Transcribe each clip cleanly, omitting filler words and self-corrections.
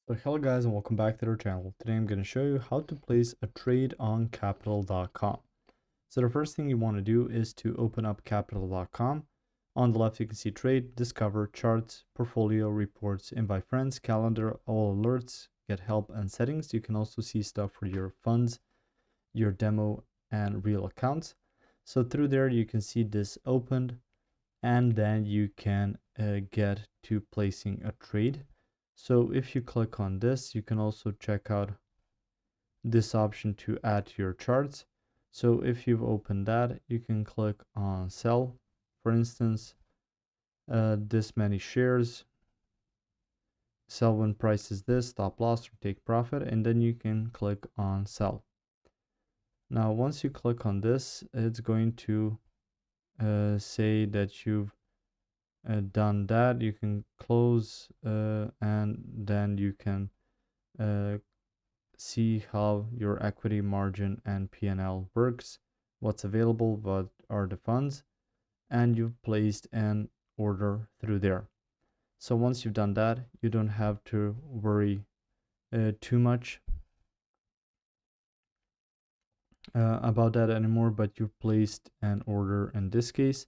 So hello guys and welcome back to our channel. Today I'm going to show you how to place a trade on capital.com. So the first thing you want to do is to open up capital.com. On the left you can see trade, discover, charts, portfolio, reports, invite friends, calendar, all alerts, get help and settings. You can also see stuff for your funds, your demo and real accounts. So through there you can see this opened and then you can get to placing a trade. So if you click on this, you can also check out this option to add to your charts. So if you've opened that, you can click on sell. For instance, this many shares, sell when price is this, stop loss or take profit, and then you can click on sell. Now, once you click on this, it's going to say that you've done that. You can close and then you can see how your equity margin and P&L works, what's available, what are the funds, and you've placed an order through there. So once you've done that, you don't have to worry too much about that anymore, but you've placed an order in this case.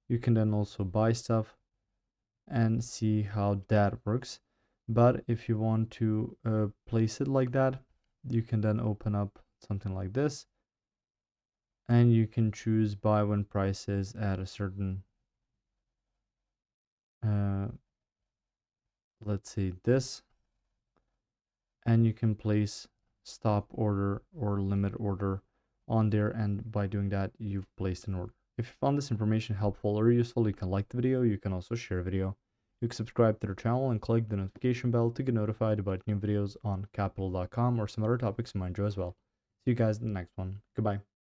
You can then also buy stuff and see how that works. But if you want to place it like that, you can then open up something like this and you can choose buy when price is at a certain uh, let's say this, and you can place stop order or limit order on there, and by doing that you've placed an order. If you found this information helpful or useful, you can like the video, you can also share a video. You can subscribe to the channel and click the notification bell to get notified about new videos on capital.com or some other topics you might enjoy as well. See you guys in the next one. Goodbye.